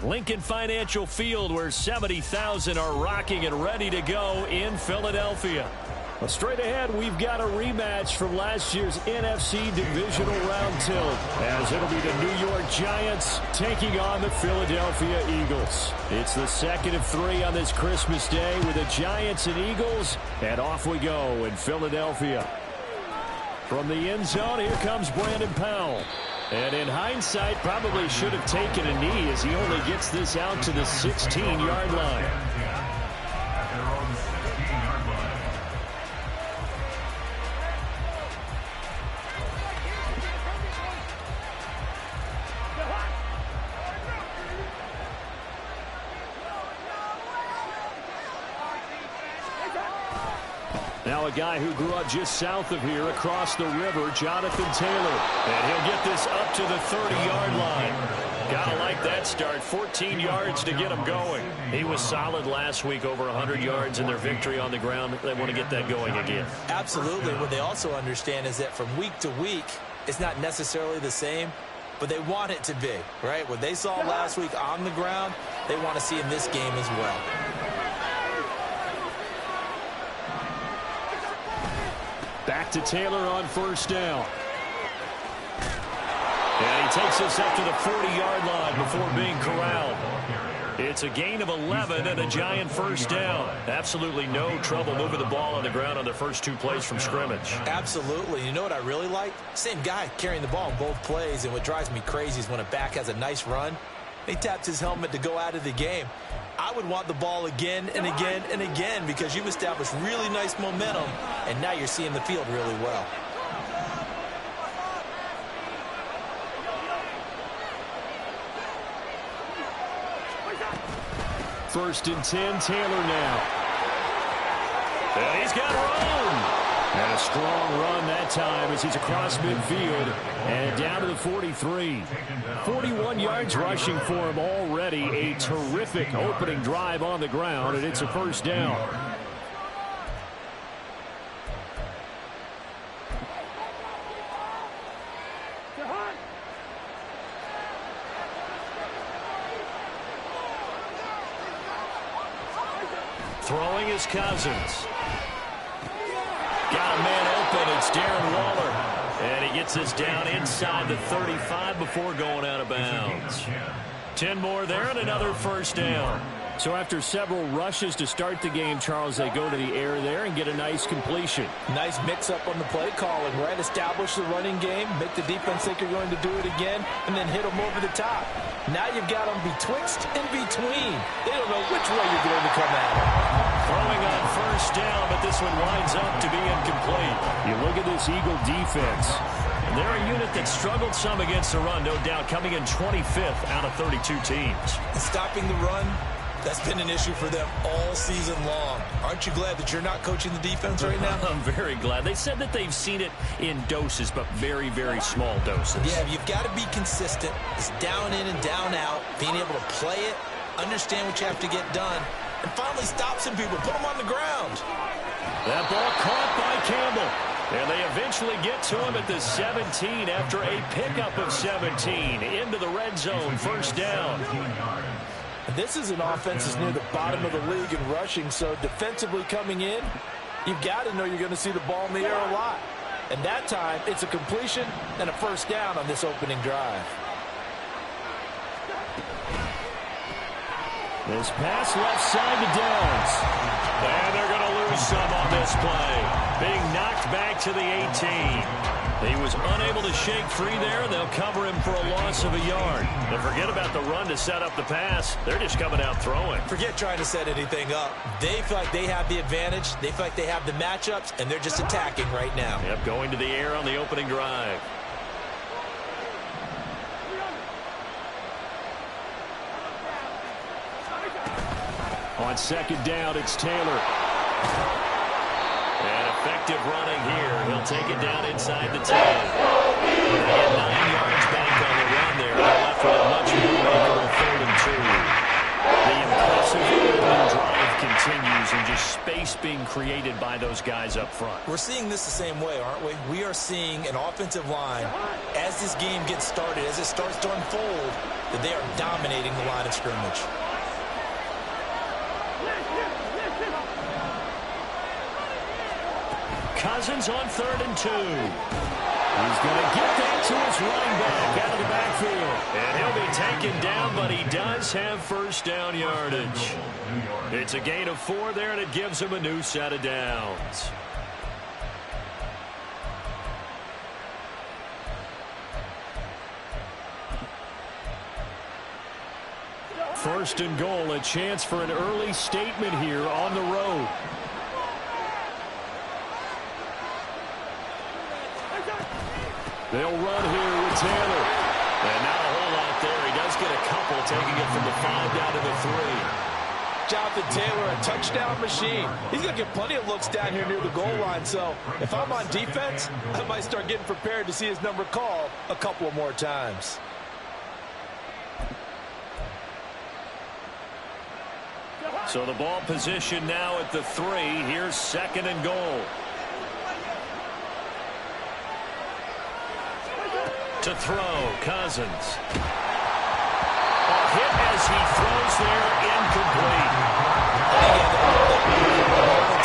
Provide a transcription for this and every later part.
Lincoln Financial Field, where 70,000 are rocking and ready to go in Philadelphia. Well, straight ahead, we've got a rematch from last year's NFC Divisional Round tilt, as it'll be the New York Giants taking on the Philadelphia Eagles. It's the second of three on this Christmas Day with the Giants and Eagles, and off we go in Philadelphia. From the end zone, here comes Brandon Powell. And in hindsight, probably should have taken a knee as he only gets this out to the 16-yard line. Now a guy who grew up just south of here across the river, Jonathan Taylor. And he'll get this up to the 30-yard line. Gotta like that start. 14 yards to get him going. He was solid last week, over 100 yards in their victory on the ground. They want to get that going again. Absolutely. What they also understand is that from week to week, it's not necessarily the same, but they want it to be, right? What they saw last week on the ground, they want to see in this game as well. Back to Taylor on first down. And he takes us up to the 40-yard line before being corralled. It's a gain of 11 and a Giant first down. Absolutely no trouble moving the ball on the ground on their first two plays from scrimmage. Absolutely. You know what I really like? Same guy carrying the ball in both plays, and what drives me crazy is when a back has a nice run, he taps his helmet to go out of the game. I would want the ball again and again and again because you've established really nice momentum, and now you're seeing the field really well. First and 10, Taylor now. And he's got room. And a strong run that time as he's across midfield and down to the 43. 41 yards rushing for him already. A terrific opening drive on the ground, and it's a first down. Throwing is Cousins. Got a man open. It's Darren Waller. And he gets this down inside the 35 before going out of bounds. 10 more there and another first down. So after several rushes to start the game, Charles, they go to the air there and get a nice completion. Nice mix-up on the play calling, right? Establish the running game, make the defense think you're going to do it again, and then hit them over the top. Now you've got them betwixt and between. They don't know which way you're going to come at them. Throwing on first down, but this one winds up to be incomplete. You look at this Eagle defense. And they're a unit that struggled some against the run, no doubt, coming in 25th out of 32 teams. And stopping the run, that's been an issue for them all season long. Aren't you glad that you're not coaching the defense right now? I'm very glad. They said that they've seen it in doses, but very, very small doses. Yeah, you've got to be consistent. It's down in and down out, being able to play it, understand what you have to get done, and finally stop some people, put them on the ground. That ball caught by Campbell. And they eventually get to him at the 17 after a pickup of 17 into the red zone, first down. This is an offense that's near the bottom of the league in rushing, so defensively coming in, you've got to know you're going to see the ball in the air a lot. And that time, it's a completion and a first down on this opening drive. This pass left side to Downs. And they're going to lose some on this play. Being knocked back to the 18. He was unable to shake free there. They'll cover him for a loss of a yard. And forget about the run to set up the pass. They're just coming out throwing. Forget trying to set anything up. They feel like they have the advantage. They feel like they have the matchups, and they're just attacking right now. Yep, going to the air on the opening drive. On second down, it's Taylor. And effective running here. He'll take it down inside the 10. They get 9 yards back on the run there. They're left with a much more makeable 3rd and 2. The impressive opening drive continues, and just space being created by those guys up front. We're seeing this the same way, aren't we? We are seeing an offensive line, as this game gets started, as it starts to unfold, that they are dominating the line of scrimmage. Cousins on 3rd and 2. He's going to get that to his running back out of the backfield. And he'll be taken down, but he does have first down yardage. It's a gain of 4 there, and it gives him a new set of downs. First and goal, a chance for an early statement here on the road. They'll run here with Taylor. And not a whole lot there. He does get a couple, taking it from the 5 down to the 3. Jonathan Taylor, a touchdown machine. He's going to get plenty of looks down here near the goal line. So if I'm on defense, I might start getting prepared to see his number called a couple more times. So the ball position now at the 3. Here's 2nd and goal. To throw, Cousins. A hit as he throws there, incomplete.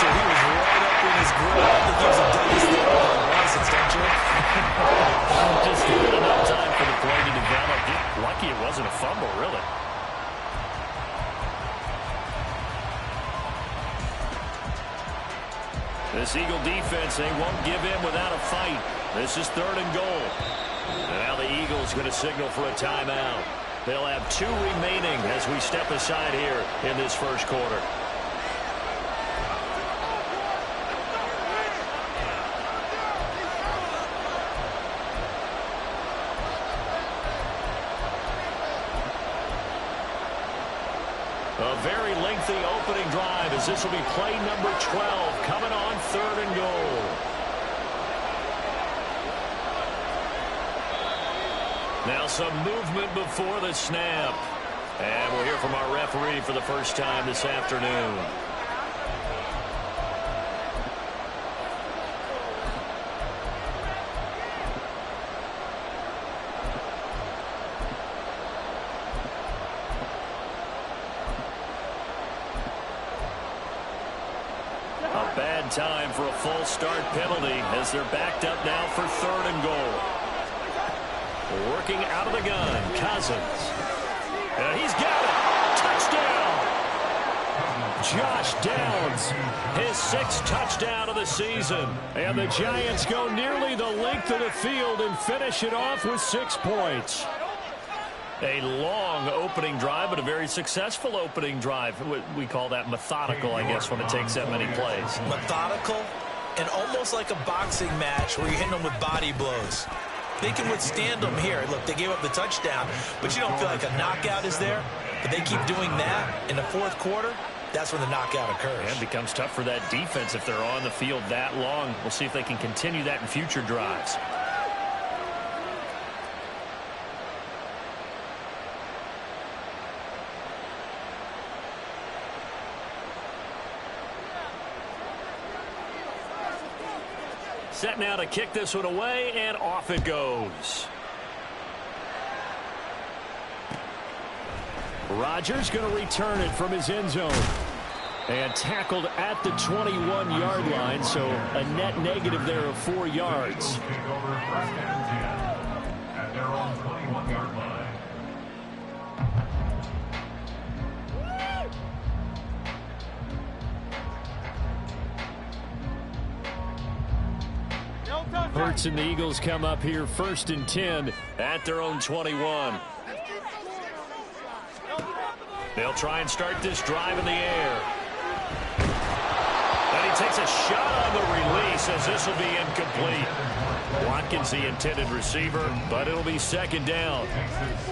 He was right up in his grill. I think he was a Douglas license, don't you? Just not enough time for the play to develop. Lucky it wasn't a fumble, really. This Eagle defense, they won't give in without a fight. This is 3rd and goal. Now the Eagles going to signal for a timeout. They'll have 2 remaining as we step aside here in this first quarter. A very lengthy opening drive as this will be play number 12 coming on 3rd and goal. Now some movement before the snap. And we'll hear from our referee for the first time this afternoon. A bad time for a false start penalty as they're backed up now for 3rd and goal. Working out of the gun, Cousins. And he's got it. Touchdown. Josh Downs, his 6th touchdown of the season. And the Giants go nearly the length of the field and finish it off with 6 points. A long opening drive, but a very successful opening drive. We call that methodical, I guess, when it takes that many plays. Methodical and almost like a boxing match where you're hitting them with body blows. They can withstand them here. Look, they gave up the touchdown, but you don't feel like a knockout is there. But they keep doing that in the 4th quarter. That's when the knockout occurs. And it becomes tough for that defense if they're on the field that long. We'll see if they can continue that in future drives. Set now to kick this one away, and off it goes. Rodgers going to return it from his end zone. And tackled at the 21-yard line, so a net negative there of 4 yards. At their own 21-yard line. Hurts and the Eagles come up here 1st and 10 at their own 21. They'll try and start this drive in the air. And he takes a shot on the release as this will be incomplete. Watkins the intended receiver, but it'll be 2nd down.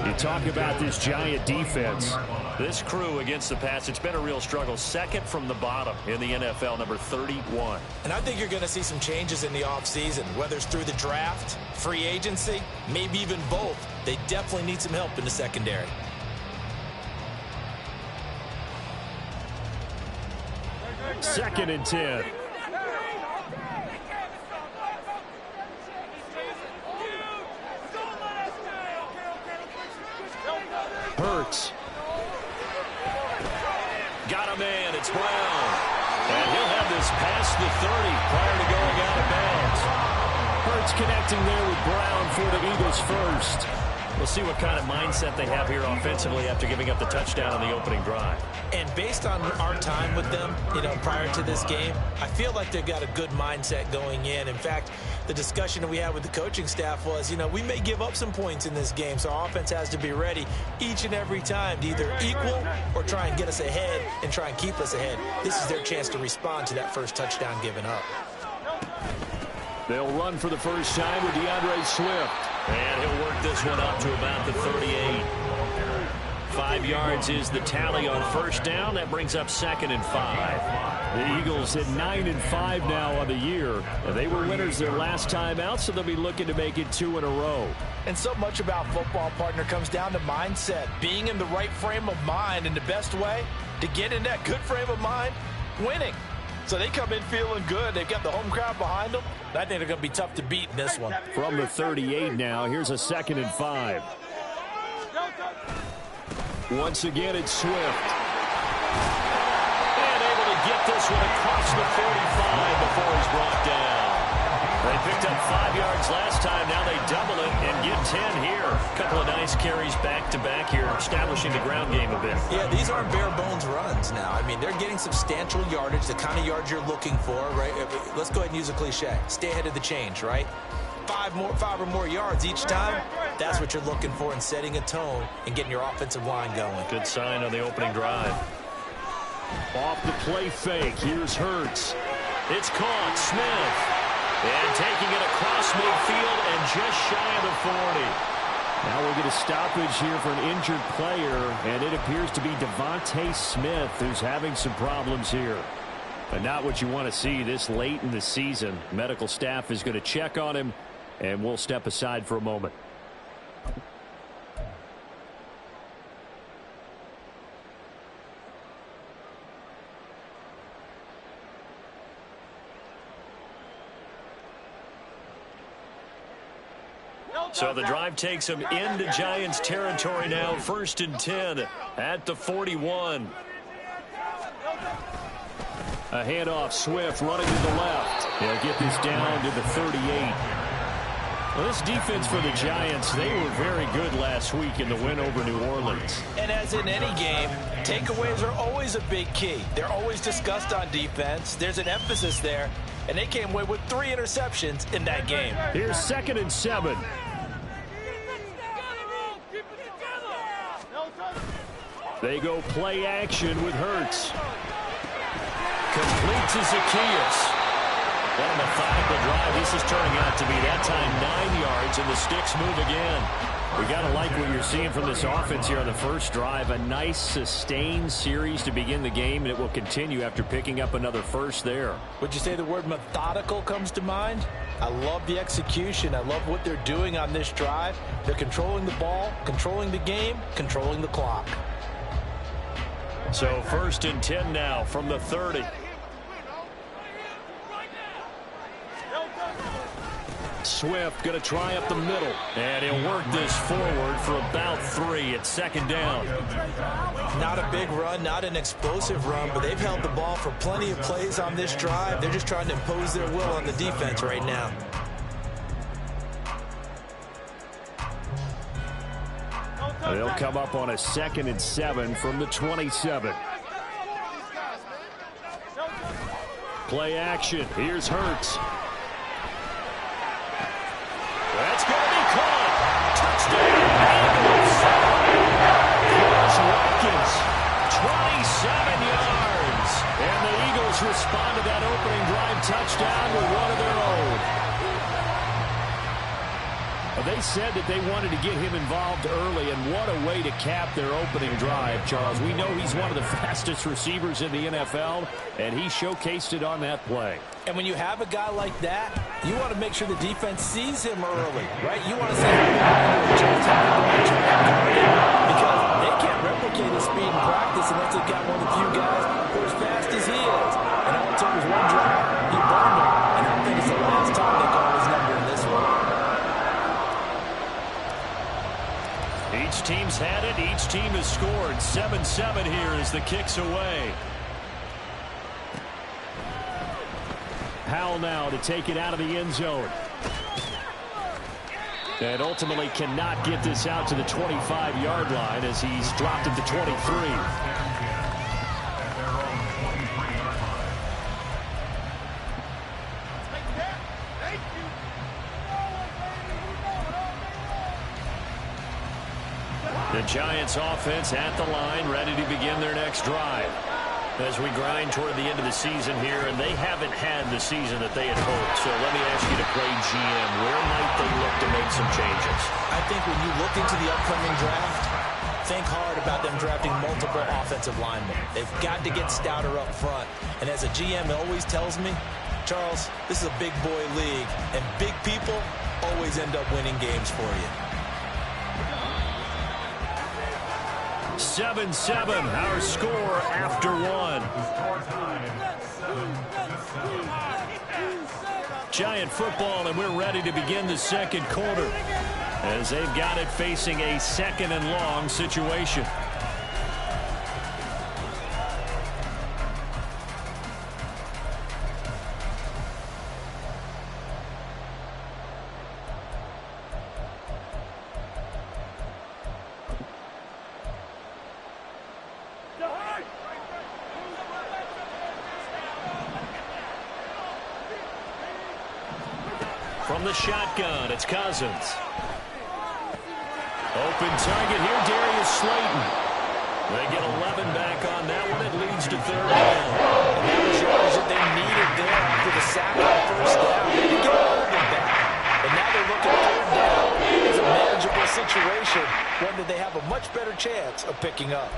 You talk about this Giant defense. This crew against the pass, it's been a real struggle. 2nd from the bottom in the NFL, number 31. And I think you're going to see some changes in the offseason, whether it's through the draft, free agency, maybe even both. They definitely need some help in the secondary. 2nd and 10. Hurts. Got a man. It's Brown. And he'll have this past the 30 prior to going out of bounds. Hurts connecting there with Brown for the Eagles first. We'll see what kind of mindset they have here offensively after giving up the touchdown on the opening drive. And based on our time with them, prior to this game, I feel like they've got a good mindset going in. In fact, the discussion that we had with the coaching staff was, we may give up some points in this game, so our offense has to be ready each and every time to either equal or try and get us ahead and try and keep us ahead. This is their chance to respond to that first touchdown given up. They'll run for the first time with DeAndre Swift. And he'll work this one up to about the 38. 5 yards is the tally on first down. That brings up 2nd and 5. The Eagles at 9-5 now on the year. They were winners their last time out, so they'll be looking to make it 2 in a row. And so much about football, partner, comes down to mindset. Being in the right frame of mind, and the best way to get in that good frame of mind, winning. So they come in feeling good. They've got the home crowd behind them. I think they're going to be tough to beat in this one. From the 38 now, here's a 2nd and 5. Once again, it's Swift. And able to get this one across the 45 before he's brought down. They picked up 5 yards last time. Now they double it and get 10 here. A couple of nice carries back-to-back here, establishing the ground game a bit. Yeah, these aren't bare-bones runs now. I mean, they're getting substantial yardage, the kind of yards you're looking for, right? Let's go ahead and use a cliche. Stay ahead of the change, right? 5 or more yards each time. That's what you're looking for in setting a tone and getting your offensive line going. Good sign on the opening drive. Off the play fake. Here's Hurts. It's caught. Smith. And taking it across midfield and just shy of the 40. Now we'll get a stoppage here for an injured player, and it appears to be Devontae Smith who's having some problems here. But not what you want to see this late in the season. Medical staff is going to check on him, and we'll step aside for a moment. So the drive takes him into Giants territory now. 1st and 10 at the 41. A handoff. Swift running to the left. He'll get this down to the 38. Well, this defense for the Giants, they were very good last week in the win over New Orleans. And as in any game, takeaways are always a big key. They're always discussed on defense. There's an emphasis there. And they came away with 3 interceptions in that game. Here's 2nd and 7. They go play action with Hurts. Complete to Zacchaeus. What a methodical drive this is turning out to be. That time 9 yards, and the sticks move again. We got to like what you're seeing from this offense here on the first drive. A nice sustained series to begin the game, and it will continue after picking up another first there. Would you say the word methodical comes to mind? I love the execution. I love what they're doing on this drive. They're controlling the ball, controlling the game, controlling the clock. So 1st and 10 now from the 30. Swift going to try up the middle. And he'll work this forward for about 3 at 2nd down. Not a big run, not an explosive run, but they've held the ball for plenty of plays on this drive. They're just trying to impose their will on the defense right now. They'll come up on a 2nd and 7 from the 27. Play action. Here's Hurts. That's going to be caught. Touchdown, Eagles. Here's Watkins. 27 yards. And the Eagles respond to that opening drive touchdown with one of their own. They said that they wanted to get him involved early, and what a way to cap their opening drive, Charles. We know he's one of the fastest receivers in the NFL, and he showcased it on that play. And when you have a guy like that, you want to make sure the defense sees him early, right? You want to see because they can't replicate his speed in practice unless they've got one of the few guys who are as fast as he is. And teams had it. Each team has scored. 7-7 here as the kick's away. Howell now to take it out of the end zone. And ultimately cannot get this out to the 25-yard line as he's dropped it to 23. The Giants offense at the line, ready to begin their next drive. As we grind toward the end of the season here, and they haven't had the season that they had hoped. So let me ask you to play GM. Where might they look to make some changes? I think when you look into the upcoming draft, think hard about them drafting multiple offensive linemen. They've got to get stouter up front. And as a GM always tells me, Charles, this is a big boy league, and big people always end up winning games for you. 7-7, our score after one. Giant football, and we're ready to begin the second quarter as they've got it facing a second and long situation. From the shotgun, it's Cousins. Open target here, Darius Slayton. They get 11 back on that one. It leads to third down. And that was yards that they needed there after the sack on first down. They didn't get all of them back. And now they're looking at third down. It's a manageable situation, one that they have a much better chance of picking up.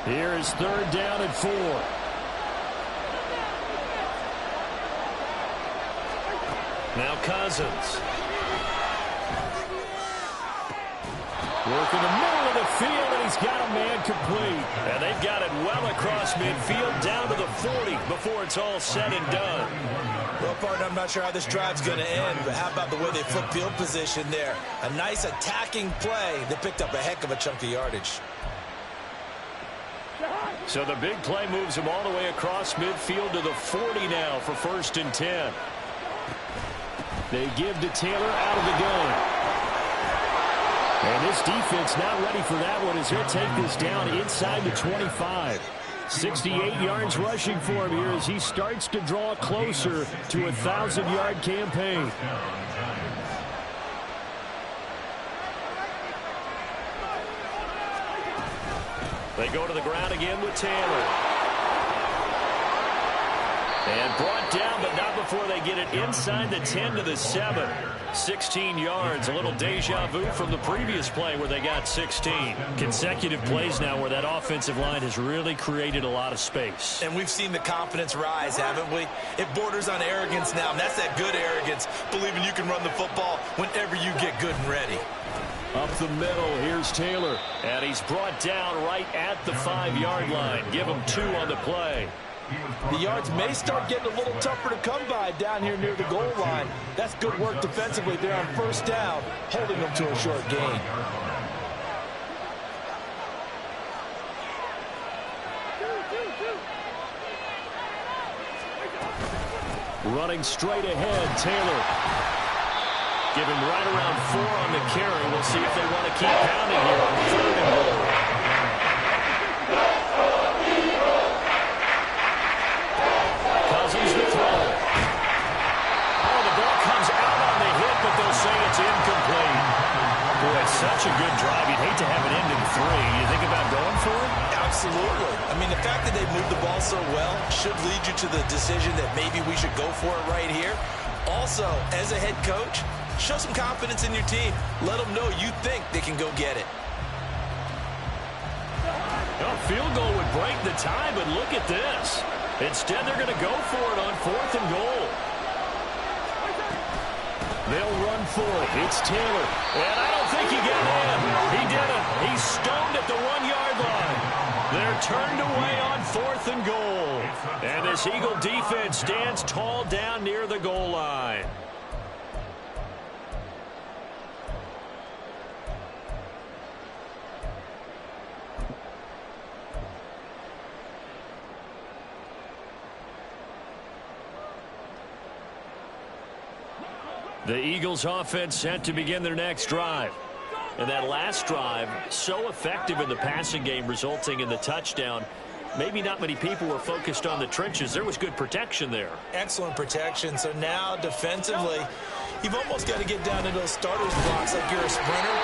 Here is third down and 4. Now Cousins. Working the middle of the field, and he's got a man complete. And they've got it well across midfield, down to the 40 before it's all said and done. Well, partner, I'm not sure how this drive's going to end, but how about the way they flip field position there? A nice attacking play that picked up a heck of a chunk of yardage. So the big play moves him all the way across midfield to the 40 now for 1st and 10. They give to Taylor out of the gun. And this defense not ready for that one as they'll take this down inside the 25. 68 yards rushing for him here as he starts to draw closer to a 1,000-yard campaign. They go to the ground again with Taylor. And brought down, but not before they get it inside the 10 to the 7. 16 yards, a little deja vu from the previous play where they got 16. Consecutive plays now where that offensive line has really created a lot of space. And we've seen the confidence rise, haven't we? It borders on arrogance now, and that's that good arrogance, believing you can run the football whenever you get good and ready. Up the middle, here's Taylor. And he's brought down right at the 5-yard line. Give him 2 on the play. The yards may start getting a little tougher to come by down here near the goal line. That's good work defensively there on first down, holding them to a short gain. Running straight ahead, Taylor. Give him right around 4 on the carry. We'll see if they want to keep pounding here on 3rd and goal. Cousins to throw. Oh, the ball comes out on the hit, but they'll say it's incomplete. Boy, it's such a good drive. You'd hate to have it end in 3. You think about going for it? Absolutely. I mean, the fact that they moved the ball so well should lead you to the decision that maybe we should go for it right here. Also, as a head coach, show some confidence in your team. Let them know you think they can go get it. Well, field goal would break the tie, but look at this. Instead, they're going to go for it on 4th and goal. They'll run for it. It's Taylor. And I don't think he got in. He didn't. He's stoned at the 1-yard line. They're turned away on 4th and goal. And this Eagle defense stands tall down near the goal line. The Eagles offense set to begin their next drive. And that last drive, so effective in the passing game, resulting in the touchdown. Maybe not many people were focused on the trenches. There was good protection there. Excellent protection. So now defensively, you've almost got to get down to those starters blocks like you're a sprinter.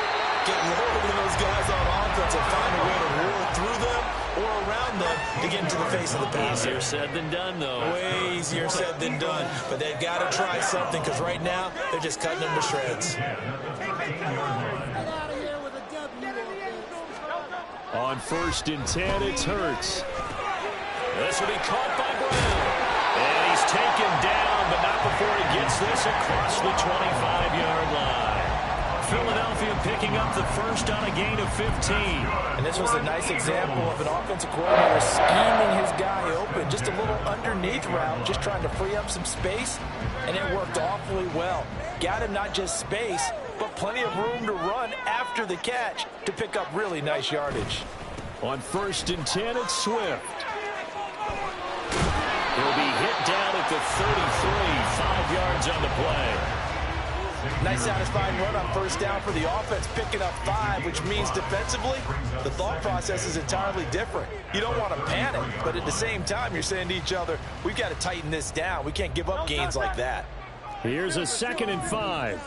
Get lower than those guys on offense and find a way to roar through them or around them to get into the face of the passer. Easier said than done, though. Way easier said than done. But they've got to try something because right now they're just cutting them to shreds. On 1st and 10, it's Hurts. This will be caught by Brown. And he's taken down, but not before he gets this across the 25-yard line. Philadelphia picking up the first on a gain of 15. And this was a nice example of an offensive coordinator scheming his guy open. Just a little underneath route, just trying to free up some space, and it worked awfully well. Got him not just space, but plenty of room to run after the catch to pick up really nice yardage. On 1st and 10, it's Swift. He'll be hit down at the 33, 5 yards on the play. Nice satisfying run on 1st down for the offense, picking up 5, which means defensively, the thought process is entirely different. You don't want to panic, but at the same time, you're saying to each other, we've got to tighten this down. We can't give up gains like that. Here's a 2nd and 5.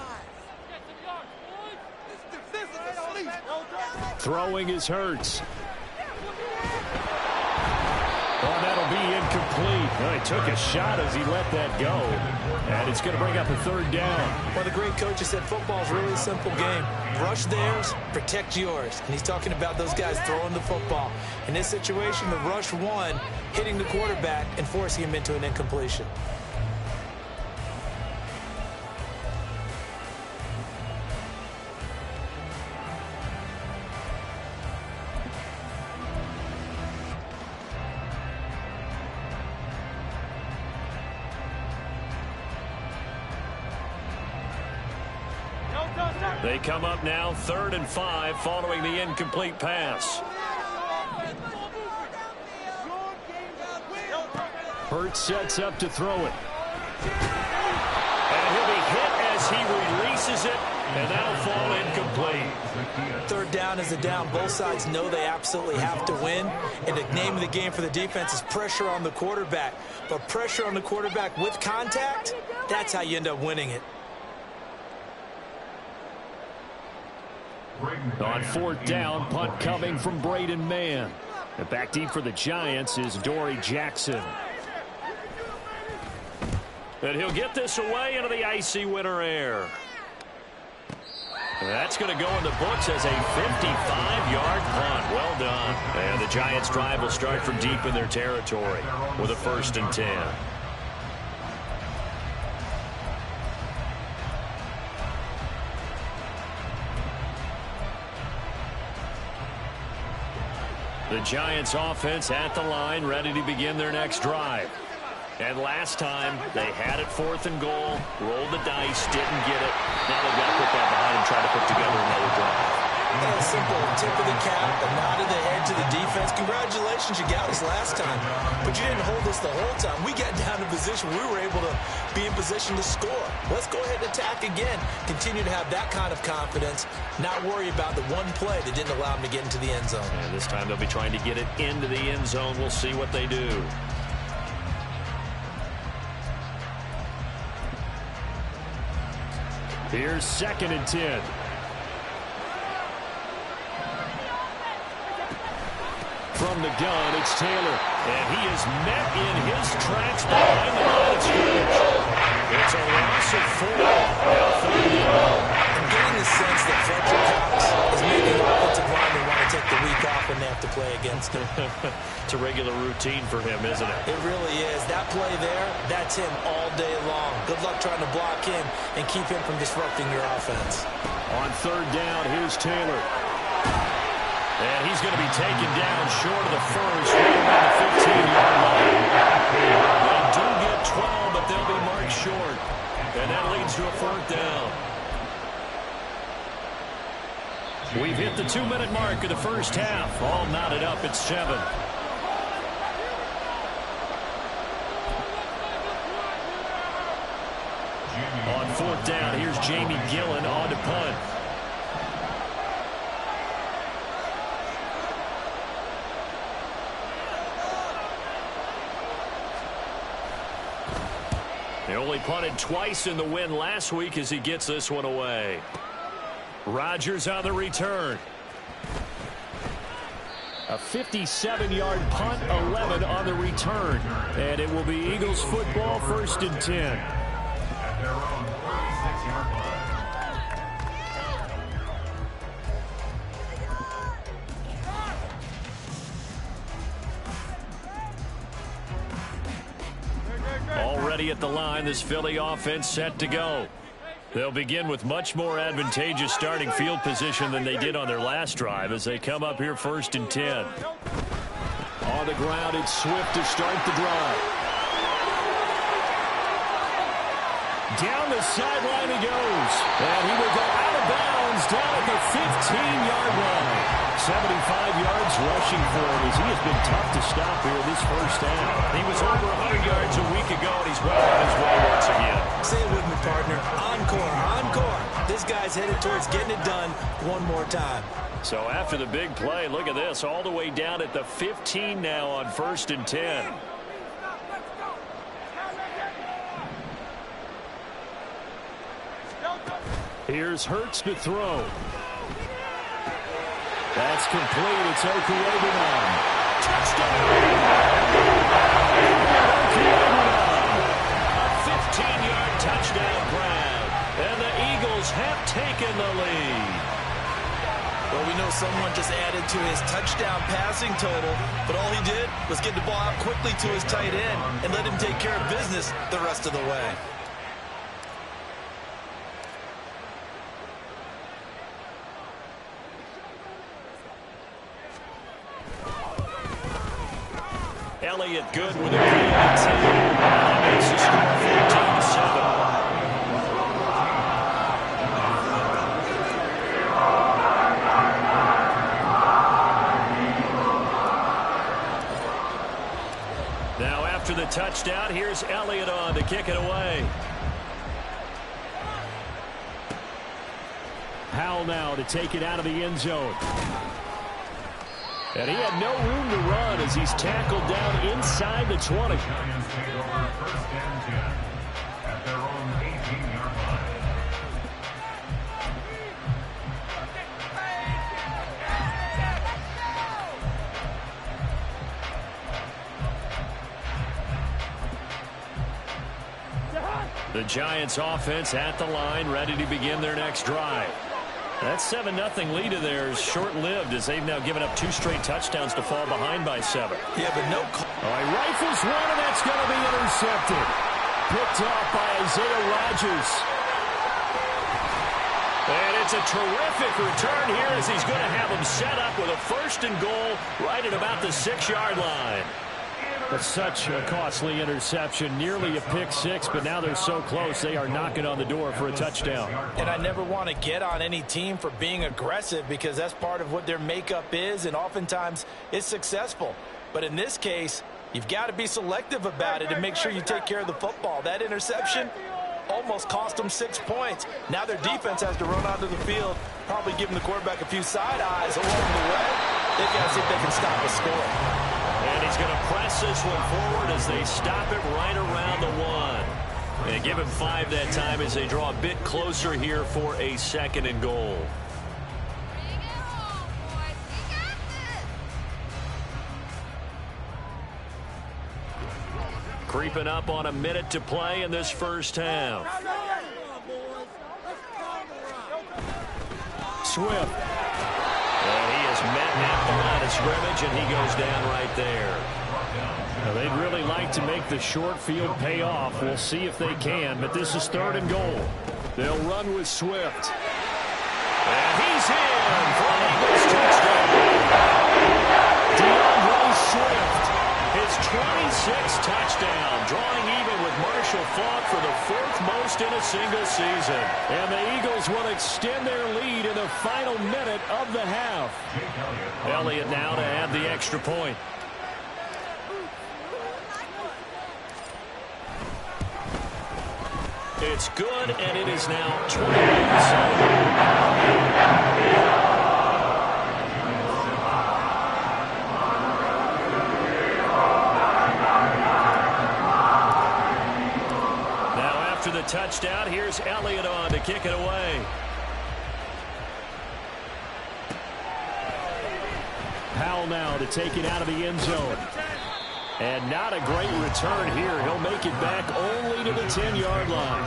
Throwing is Hurts. Oh, that'll be incomplete. Well, he took a shot as he let that go. And it's going to bring up a 3rd down. Well, the great coach has said football's really a simple game. Rush theirs, protect yours. And he's talking about those guys throwing the football. In this situation, the rush one, hitting the quarterback and forcing him into an incompletion. They come up now 3rd and 5 following the incomplete pass. Hurts sets up to throw it. And he'll be hit as he releases it, and that'll fall incomplete. 3rd down is a down. Both sides know they absolutely have to win. And the name of the game for the defense is pressure on the quarterback. But pressure on the quarterback with contact, that's how you end up winning it. On 4th down, punt coming from Braden Mann. And back deep for the Giants is Dory Jackson. And he'll get this away into the icy winter air. And that's going to go in the books as a 55-yard punt. Well done. And the Giants' drive will start from deep in their territory with a 1st and 10. The Giants offense at the line, ready to begin their next drive. And last time, they had it 4th and goal, rolled the dice, didn't get it. Now they've got to put that behind them, try to put together another drive. A simple tip of the cap, a nod of the head to the defense. Congratulations, you got us last time. But you didn't hold us the whole time. We got down to position. We were able to be in position to score. Let's go ahead and attack again. Continue to have that kind of confidence. Not worry about the one play that didn't allow them to get into the end zone. And this time they'll be trying to get it into the end zone. We'll see what they do. Here's 2nd and 10. From the gun, it's Taylor. And he is met in his tracks behind the line of scrimmage. It's a loss of 4. Now 3rd down. I'm getting the sense that Fletcher Cox is making the offensive linemen want to take the week off when they have to play against him. It's a regular routine for him, isn't it? It really is. That play there, that's him all day long. Good luck trying to block him and keep him from disrupting your offense. On 3rd down, here's Taylor. And he's going to be taken down short of the first, right around the 15-yard line. They do get 12, but they'll be marked short. And that leads to a 4th down. We've hit the 2-minute mark of the first half. All knotted up at 7. On 4th down. Here's Jamie Gillen on to punt. He only punted twice in the win last week as he gets this one away. Rodgers on the return. A 57-yard punt, 11 on the return. And it will be Eagles football, 1st and 10. At their own 46-yard line. Already at the line, this Philly offense set to go. They'll begin with much more advantageous starting field position than they did on their last drive as they come up here 1st and 10. On the ground, it's Swift to start the drive. Down the sideline he goes. And he will go out of bounds down at the 15-yard line. 75 yards rushing for him as he has been tough to stop here this first half. He was over 100 yards a week ago, and he's well on his way once again. Say it with me, partner. Encore, encore. This guy's headed towards getting it done one more time. So after the big play, look at this, all the way down at the 15 now on 1st and 10. Here's Hurts to throw. That's complete. It's Okuegbunam. Touchdown! A 15-yard touchdown grab. And the Eagles have taken the lead. Well, we know someone just added to his touchdown passing total, but all he did was get the ball out quickly to his tight end and let him take care of business the rest of the way. Elliott good with a PAT. That makes the score 14-7. Now after the touchdown, here's Elliott on to kick it away. Howell now to take it out of the end zone. And he had no room to run as he's tackled down inside the 20. Giants take over 1st and 10 at their own 18-yard line. The Giants offense at the line, ready to begin their next drive. That 7-0 lead of theirs short-lived as they've now given up 2 straight touchdowns to fall behind by 7. Yeah, but no call. All right, rifles one, and that's going to be intercepted. Picked off by Isaiah Rodgers. And it's a terrific return here as he's going to have him set up with a 1st and goal right at about the 6-yard line. That's such a costly interception, nearly a pick six, but now they're so close they are knocking on the door for a touchdown. And I never want to get on any team for being aggressive because that's part of what their makeup is, and oftentimes it's successful. But in this case, you've got to be selective about it and make sure you take care of the football. That interception almost cost them 6 points. Now their defense has to run onto the field, probably giving the quarterback a few side eyes along the way. They've got to see if they can stop a score. And he's going to press this one forward as they stop it right around the 1. And give him 5 that time as they draw a bit closer here for a 2nd and goal. Creeping up on a minute to play in this first half. Swift. And he is met at the line of scrimmage, and he goes down right there. Now, they'd really like to make the short field pay off. We'll see if they can, but this is 3rd and goal. They'll run with Swift. And he's in for an Eagles touchdown. DeAndre Swift, his 26th touchdown, drawing even with Marshall Faulk for the 4th most in a single season. And the Eagles will extend their lead in the final minute of the half. Elliott now to add the extra point. It's good, and it is now 21-7. The touchdown. Here's Elliott on to kick it away. Powell now to take it out of the end zone. And not a great return here. He'll make it back only to the 10-yard line.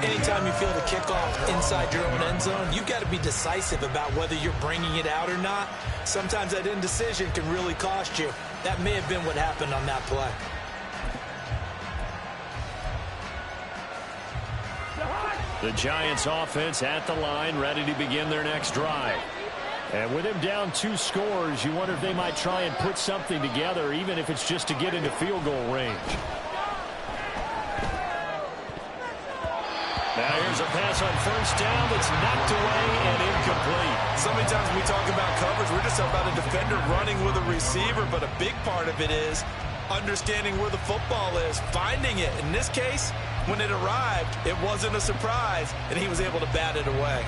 Anytime you feel the kickoff inside your own end zone, you've got to be decisive about whether you're bringing it out or not. Sometimes that indecision can really cost you. That may have been what happened on that play. The Giants offense at the line, ready to begin their next drive. And with him down 2 scores, you wonder if they might try and put something together, even if it's just to get into field goal range. Now here's a pass on first down that's knocked away and incomplete. So many times when we talk about coverage, we're just about a defender running with a receiver, but a big part of it is understanding where the football is, finding it. In this case, when it arrived, it wasn't a surprise, and he was able to bat it away.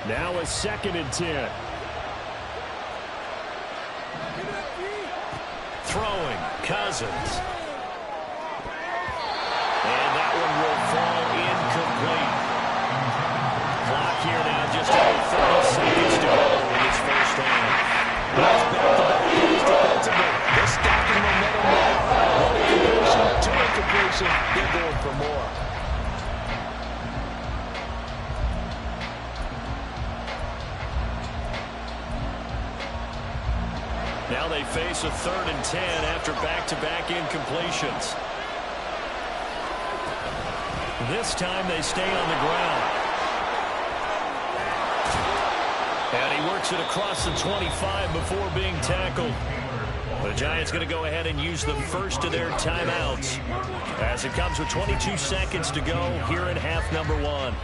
Now a 2nd and 10. Throwing, Cousins. And that one will fall incomplete. Clock here now, just over 30 seconds to go in its first down. Nice back-to-back plays defensively. They're stacking momentum now. 1 incompletion, 2 incompletion. They're going for more. Now they face a 3rd and 10 after back-to-back incompletions. This time they stay on the ground. And he works it across the 25 before being tackled. The Giants going to go ahead and use the first of their timeouts as it comes with 22 seconds to go here in half number 1.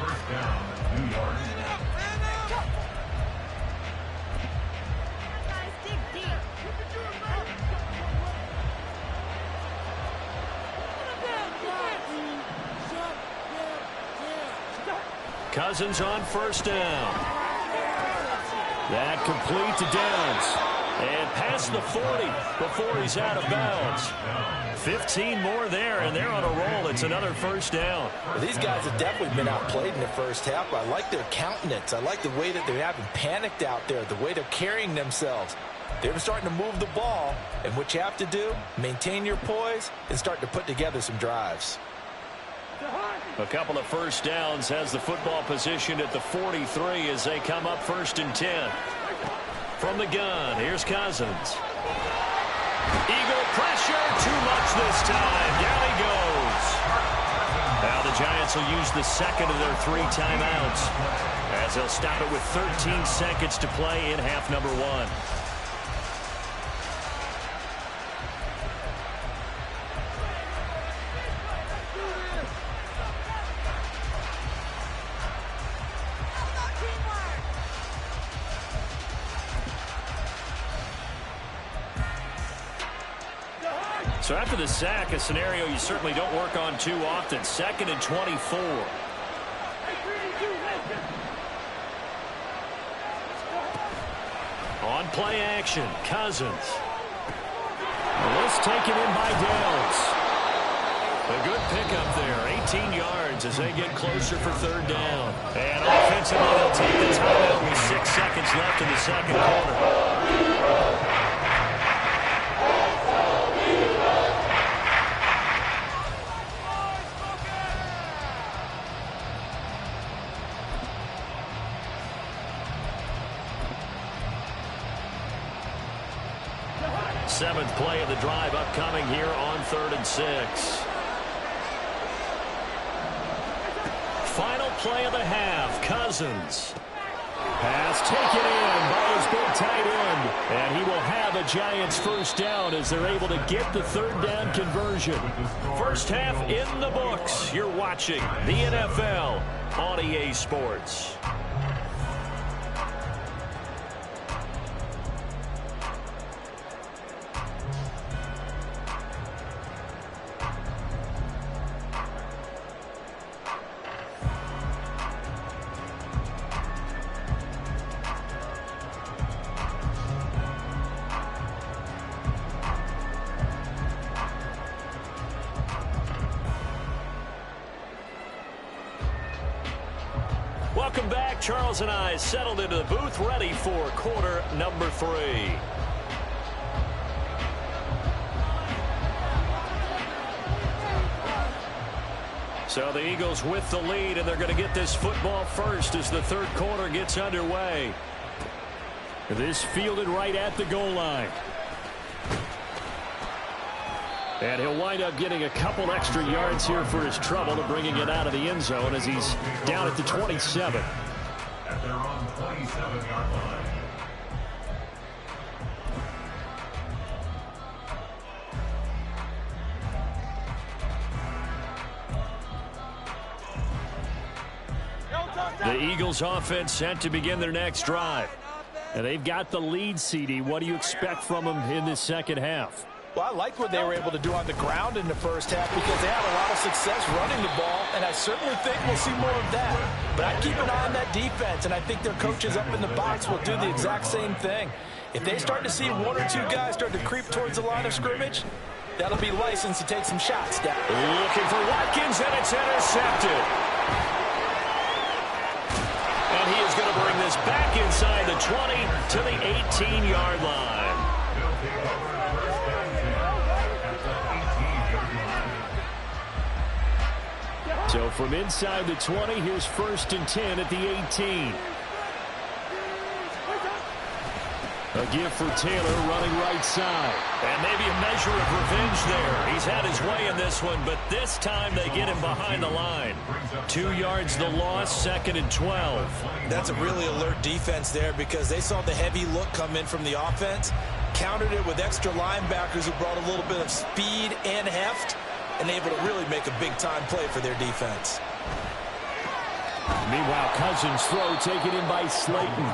Cousins on first down. That complete to Downs. And past the 40 before he's out of bounds. 15 more there, and they're on a roll. It's another first down. Well, these guys have definitely been outplayed in the first half. I like their countenance. I like the way that they haven't panicked out there, the way they're carrying themselves. They're starting to move the ball, and what you have to do, maintain your poise and start to put together some drives. A couple of first downs has the football positioned at the 43 as they come up 1st and 10. From the gun, here's Cousins. Eagle pressure, too much this time. Down he goes. Now the Giants will use the 2nd of their 3 timeouts as they'll stop it with 13 seconds to play in half number 1. So after the sack, a scenario you certainly don't work on too often. 2nd and 24. On play action, Cousins. This taken in by Downs. A good pickup there, 18 yards as they get closer for 3rd down. And offensively, they'll take the timeout with 6 seconds left in the 2nd quarter. Seventh play of the drive upcoming here on 3rd and 6. Final play of the half, Cousins. Pass taken in by his big tight end. And he will have a Giants first down as they're able to get the 3rd down conversion. First half in the books. You're watching the NFL on EA Sports. Welcome back. Charles and I settled into the booth, ready for quarter number 3. So the Eagles with the lead, and they're going to get this football first as the third quarter gets underway. This fielded right at the goal line. And he'll wind up getting a couple extra yards here for his trouble to bringing it out of the end zone as he's down at the 27. At their own 27-yard line. The Eagles offense set to begin their next drive. And they've got the lead, CD. What do you expect from them in this second half? Well, I like what they were able to do on the ground in the first half because they had a lot of success running the ball, and I certainly think we'll see more of that. But I'd keep an eye on that defense, and I think their coaches up in the box will do the exact same thing. If they start to see one or two guys start to creep towards the line of scrimmage, that'll be licensed to take some shots down. Looking for Watkins, and it's intercepted. And he is going to bring this back inside the 20 to the 18-yard line. So from inside the 20, here's 1st and 10 at the 18. A give for Taylor running right side. And maybe a measure of revenge there. He's had his way in this one, but this time they get him behind the line. 2 yards the loss, 2nd and 12. That's a really alert defense there because they saw the heavy look come in from the offense, countered it with extra linebackers who brought a little bit of speed and heft, and able to really make a big-time play for their defense. Meanwhile, Cousins' throw taken in by Slayton.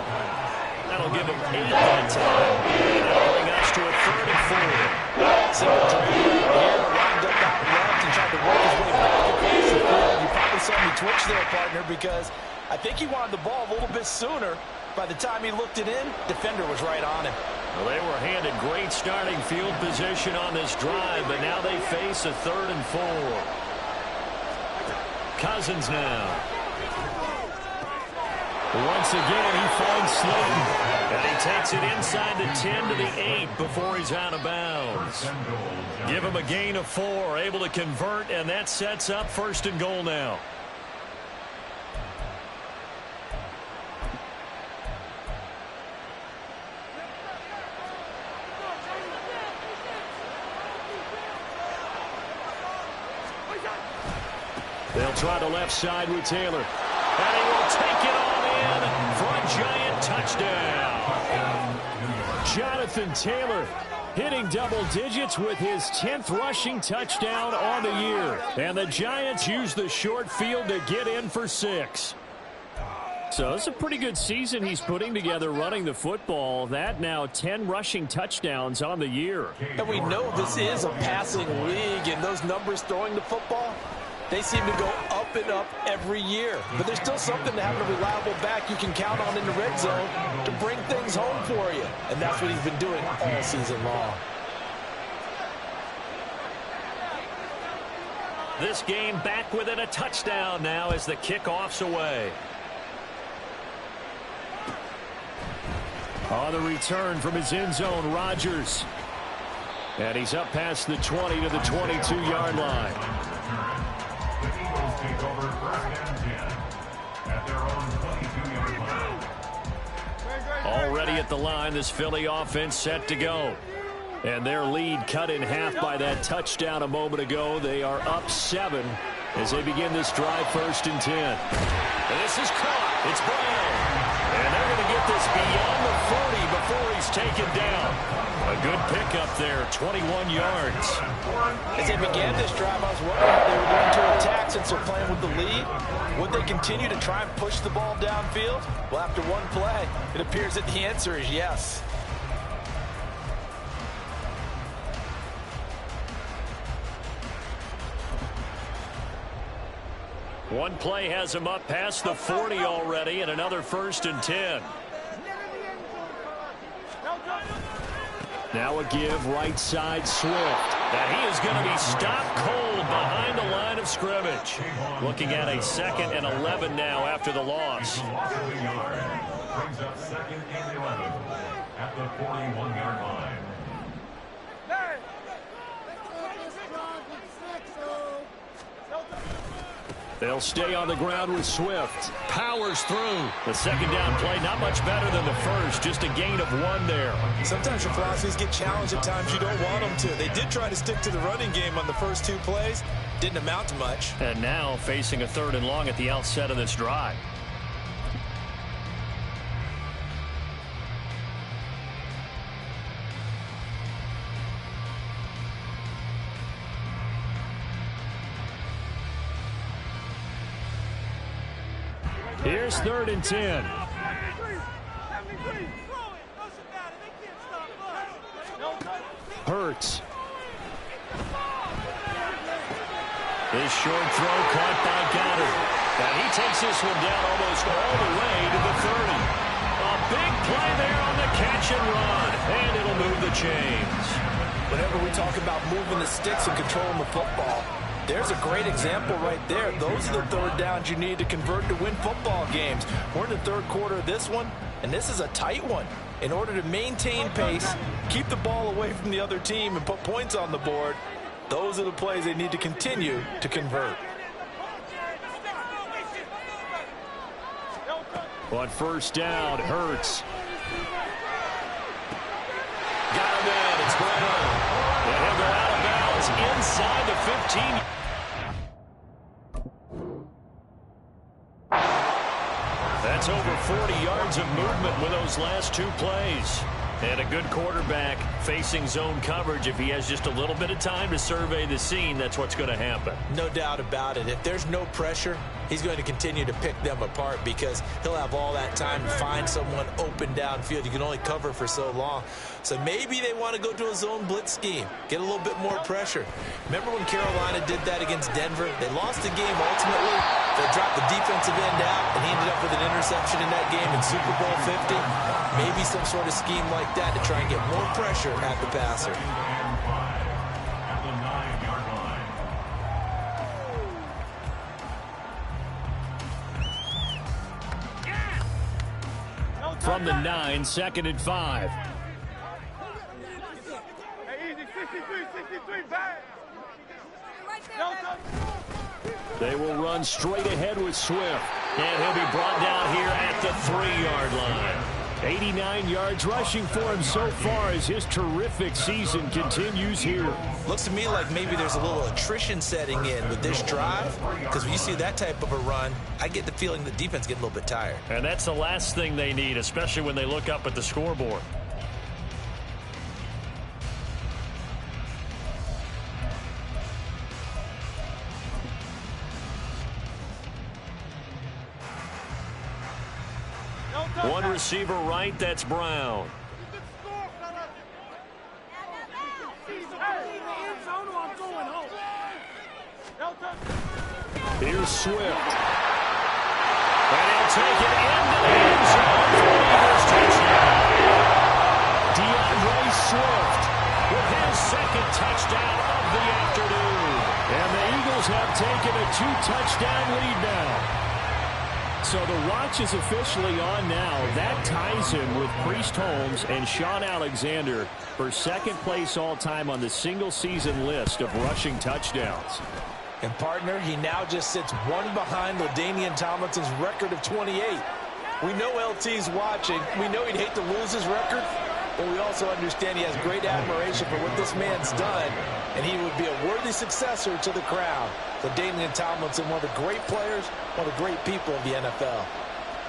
That'll give him 8 that time. And that'll bring us to a 3rd and 4. Singletary here, lined up out left and tried to work his way back across the field. You probably saw me twitch there, partner, because I think he wanted the ball a little bit sooner. By the time he looked it in, defender was right on him. Well, they were handed great starting field position on this drive, but now they face a 3rd and 4. Cousins now. Once again, he finds Slayton. And he takes it inside the 10 to the 8 before he's out of bounds. Give him a gain of 4, able to convert, and that sets up 1st and goal now. They'll try the left side with Taylor. And he will take it on in for a giant touchdown. Jonathan Taylor hitting double digits with his 10th rushing touchdown on the year. And the Giants use the short field to get in for 6. So it's a pretty good season he's putting together running the football. That now 10 rushing touchdowns on the year. And we know this is a passing league, and those numbers throwing the football, they seem to go up and up every year. But there's still something to having a reliable back you can count on in the red zone to bring things home for you. And that's what he's been doing all season long. This game back within a touchdown now as the kickoff's away. On the return from his end zone, Rodgers. And he's up past the 20 to the 22-yard line. The Eagles take over 1st and 10 at their own 22-yard line. Already at the line, this Philly offense set to go. And their lead cut in half by that touchdown a moment ago. They are up 7 as they begin this drive, 1st and 10. And this is caught. It's Brown. And they're going to get this beyond the 40 before he's taken down. A good pickup there, 21 yards. As they began this drive, I was wondering if they were going to attack since they're playing with the lead. Would they continue to try and push the ball downfield? Well, after one play, it appears that the answer is yes. One play has him up past the 40 already, and another 1st and 10. Now a give right side Swift. And he is going to be stopped cold behind the line of scrimmage. Looking at a 2nd and 11 now after the loss. Loss of a yard. Brings up 2nd and 11 at the 41-yard line. They'll stay on the ground with Swift. Powers through. The 2nd down play, not much better than the first. Just a gain of 1 there. Sometimes your philosophies get challenged at times you don't want them to. They did try to stick to the running game on the first 2 plays. Didn't amount to much. And now facing a 3rd and long at the outset of this drive. Here's 3rd and 10. Hurts. His short throw caught by Goddard. And he takes this one down almost all the way to the 30. A big play there on the catch and run. And it'll move the chains. Whenever we talk about moving the sticks and controlling the football, there's a great example right there. Those are the 3rd downs you need to convert to win football games. We're in the 3rd quarter of this one, and this is a tight one. In order to maintain pace, keep the ball away from the other team, and put points on the board, those are the plays they need to continue to convert. On 1st down, Hurts. Got him in. It's Brown. And he'll go out of bounds inside the 15. That's over 40 yards of movement with those last 2 plays. And a good quarterback facing zone coverage. If he has just a little bit of time to survey the scene, that's what's going to happen. No doubt about it. If there's no pressure, he's going to continue to pick them apart because he'll have all that time to find someone open downfield. You can only cover for so long. So maybe they want to go to a zone blitz scheme, get a little bit more pressure. Remember when Carolina did that against Denver? They lost the game ultimately. They dropped the defensive end out, and he ended up with an interception in that game in Super Bowl 50. Maybe some sort of scheme like that to try and get more pressure at the passer. At the 9-yard line. From the 9, 2nd and 5. They will run straight ahead with Swift. And he'll be brought down here at the 3-yard line. 89 yards rushing for him so far as his terrific season continues here. Looks to me like maybe there's a little attrition setting in with this drive, because when you see that type of a run, I get the feeling the defense getting a little bit tired. And that's the last thing they need, especially when they look up at the scoreboard. One receiver right, that's Brown. Here's Swift. And he'll take it into the end zone for the Eagles touchdown. DeAndre Swift with his 2nd touchdown of the afternoon. And the Eagles have taken a 2-touchdown lead now. So the watch is officially on now. That ties him with Priest Holmes and Sean Alexander for 2nd place all-time on the single-season list of rushing touchdowns. And partner, he now just sits 1 behind LaDainian Tomlinson's record of 28. We know LT's watching. We know he'd hate to lose his record, but we also understand he has great admiration for what this man's done, and he would be a worthy successor to the crown. LaDainian Tomlinson, one of the great players, one of the great people of the NFL.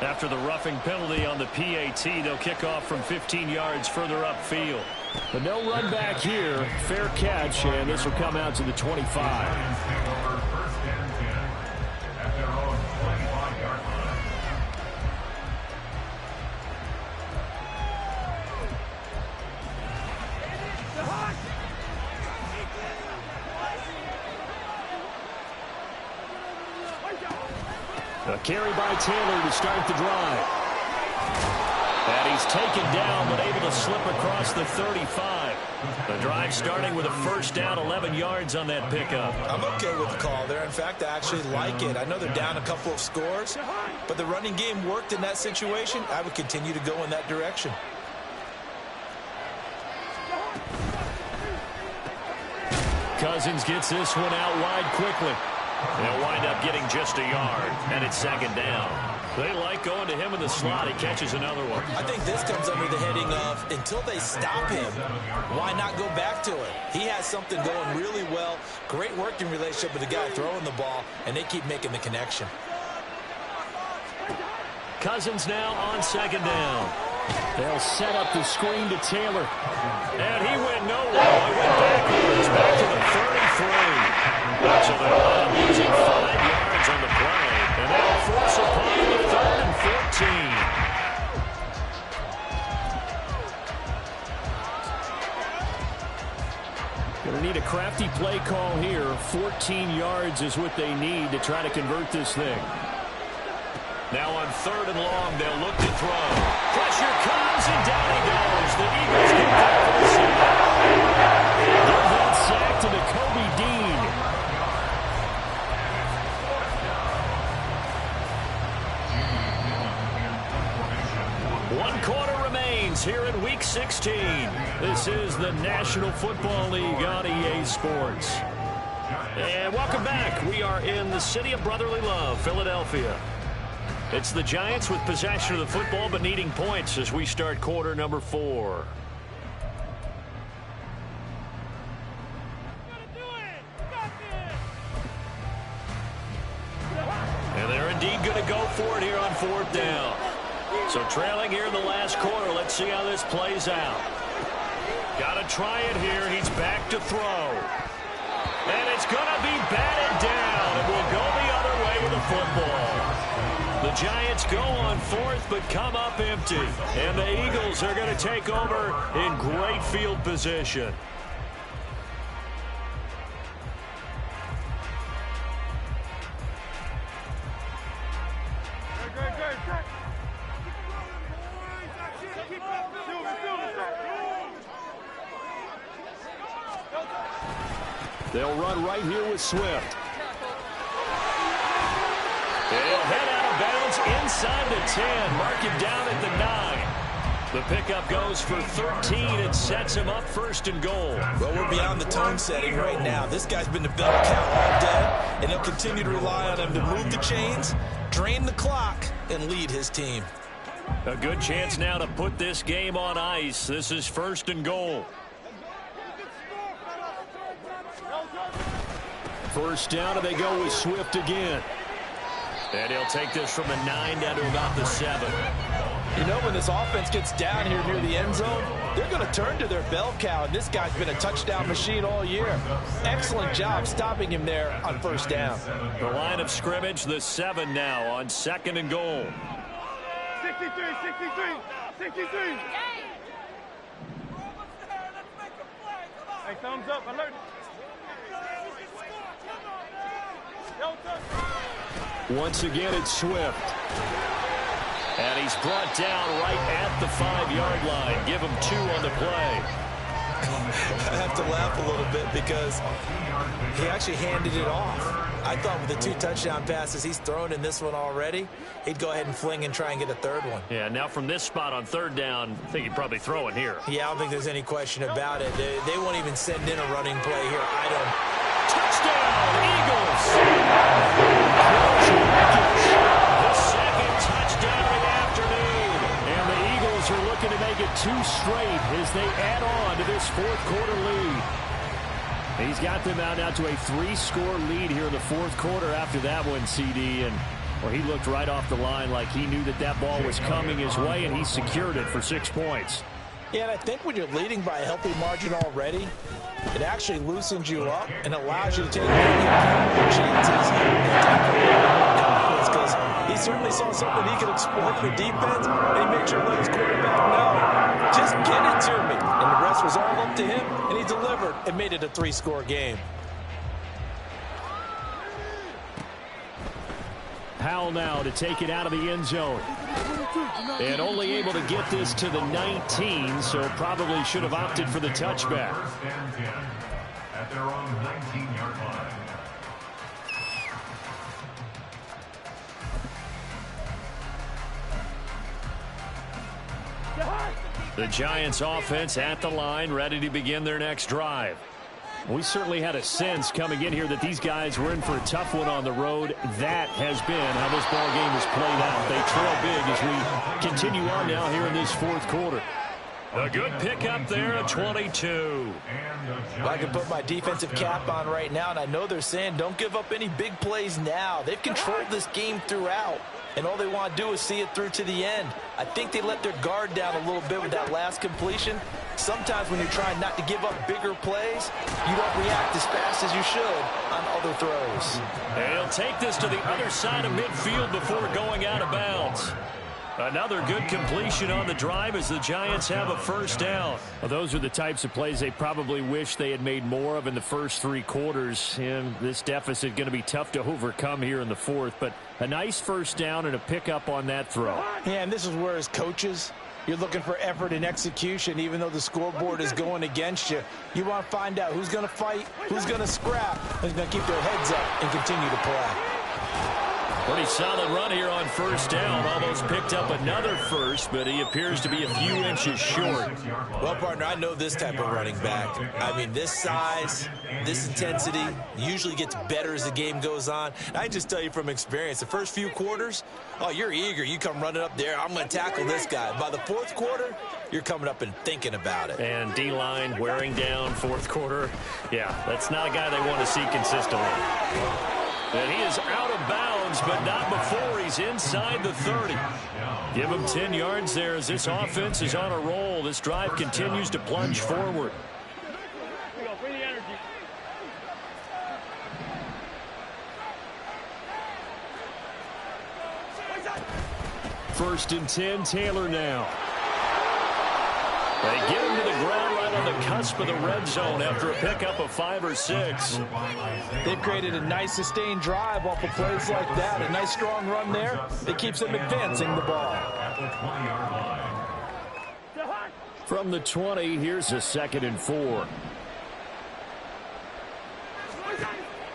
After the roughing penalty on the PAT, they'll kick off from 15 yards further upfield. But no run back here. Fair catch, and this will come out to the 25. Lions take over 1st and 10 at their own 25-yard line. A carry by Taylor to start the drive. And he's taken down, but able to slip across the 35. The drive starting with a first down, 11 yards on that pickup. I'm okay with the call there. In fact, I actually like it. I know they're down a couple of scores, but the running game worked in that situation. I would continue to go in that direction. Cousins gets this one out wide quickly. They'll wind up getting just a yard, and it's second down. They like going to him in the slot. He catches another one. I think this comes under the heading of, until they stop him, why not go back to it? He has something going really well. Great working relationship with the guy throwing the ball, and they keep making the connection. Cousins now on second down. They'll set up the screen to Taylor. And he went nowhere. He went backwards, back to the 33. So they're losing 5 yards on the play. And they'll force a punt to 3rd and 14. Going to need a crafty play call here. 14 yards is what they need to try to convert this thing. Now on 3rd and long, they'll look to throw. Pressure comes, and down he goes. The Eagles get back for the sack. Give that sack to Nakobe Dean. One quarter remains here in Week 16. This is the National Football League on EA Sports. And welcome back. We are in the city of brotherly love, Philadelphia. It's the Giants with possession of the football but needing points as we start quarter number 4. And they're indeed going to go for it here on 4th down. So trailing here in the last quarter. Let's see how this plays out. Got to try it here. He's back to throw. And it's going to be batted down. And we'll go the other way with the football. The Giants go on 4th but come up empty. And the Eagles are going to take over in great field position. They'll run right here with Swift. They'll head out of bounds inside the 10. Mark him down at the 9. The pickup goes for 13 and sets him up 1st and goal. Well, we're beyond the tone setting right now. This guy's been the bell cow all day, and they'll continue to rely on him to move the chains, drain the clock, and lead his team. A good chance now to put this game on ice. This is 1st and goal. 1st down, and they go with Swift again. And he'll take this from the 9 down to about the 7. You know, when this offense gets down here near the end zone, they're going to turn to their bell cow, and this guy's been a touchdown machine all year. Excellent job stopping him there on 1st down. The line of scrimmage, the 7 now on 2nd and goal. 63. Hey, thumbs up, alert. Once again, it's Swift. And he's brought down right at the 5-yard line. Give him 2 on the play. I have to laugh a little bit because he actually handed it off. I thought with the 2 touchdown passes he's thrown in this one already, he'd go ahead and fling and try and get a 3rd one. Yeah, now from this spot on 3rd down, I think he'd probably throw it here. Yeah, I don't think there's any question about it. They won't even send in a running play here. I don't. Touchdown, Eagles! The 2nd touchdown of the afternoon. And the Eagles are looking to make it 2 straight as they add on to this 4th quarter lead. He's got them out now to a 3-score lead here in the 4th quarter after that one, CD. And well, he looked right off the line like he knew that ball was coming his way, and he secured it for 6 points. Yeah, and I think when you're leading by a healthy margin already, it actually loosens you up and allows you to take more chances and take confidence, because he certainly saw something he could exploit in the defense, and he made sure to let his quarterback know, just get it to me. And the rest was all up to him, and he delivered and made it a 3-score game. Powell now to take it out of the end zone. And only able to get this to the 19, so probably should have opted for the touchback. First and 10 at their own 19-yard line. The Giants offense at the line, ready to begin their next drive. We certainly had a sense coming in here that these guys were in for a tough one on the road. That has been how this ball game has played out. They trail big as we continue on now here in this fourth quarter. A good pickup there at 22. Well, I can put my defensive cap on right now, and I know they're saying don't give up any big plays now. They've controlled this game throughout, and all they want to do is see it through to the end. I think they let their guard down a little bit with that last completion. Sometimes when you're trying not to give up bigger plays, you don't react as fast as you should on other throws. And he'll take this to the other side of midfield before going out of bounds. Another good completion on the drive as the Giants have a first down. Well, those are the types of plays they probably wish they had made more of in the first three quarters. And this deficit going to be tough to overcome here in the fourth. But a nice first down and a pickup on that throw. Yeah, and this is where as coaches, you're looking for effort and execution. Even though the scoreboard is going against you, you want to find out who's going to fight, who's going to scrap, who's going to keep their heads up and continue to play. Pretty solid run here on first down. Almost picked up another first, but he appears to be a few inches short. Well, partner, I know this type of running back. I mean, this size, this intensity usually gets better as the game goes on. I just tell you from experience, the first few quarters, oh, you're eager. You come running up there. I'm going to tackle this guy. By the fourth quarter, you're coming up and thinking about it. And D-line wearing down fourth quarter. Yeah, that's not a guy they want to see consistently. And he is out of bounds, but not before he's inside the 30. Give him 10 yards there as this offense is on a roll. This drive continues to plunge forward. Bring the energy. First and 10, Taylor now. They get him to the ground right on the cusp of the red zone after a pickup of 5 or 6. They've created a nice sustained drive off of plays like that. A nice strong run there. It keeps them advancing the ball. At the 20-yard line. From the 20, here's a 2nd and 4.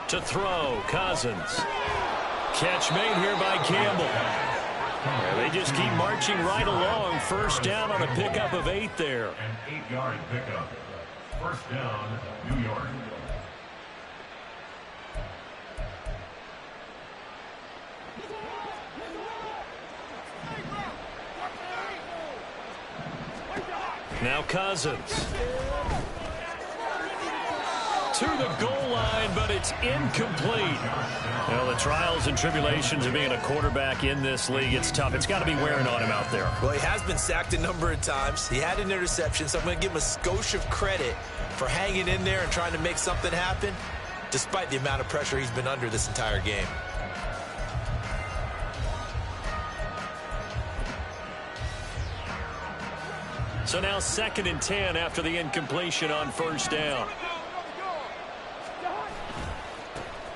To throw, Cousins. Catch made here by Campbell. Yeah, they just keep marching right along. First down on a pickup of 8 there. An 8-yard pickup. First down, New York. Now Cousins. To the goal line, but it's incomplete. Well, the trials and tribulations of being a quarterback in this league, it's tough. It's got to be wearing on him out there. Well, he has been sacked a number of times. He had an interception, so I'm going to give him a skosh of credit for hanging in there and trying to make something happen, despite the amount of pressure he's been under this entire game. So now 2nd and 10 after the incompletion on first down.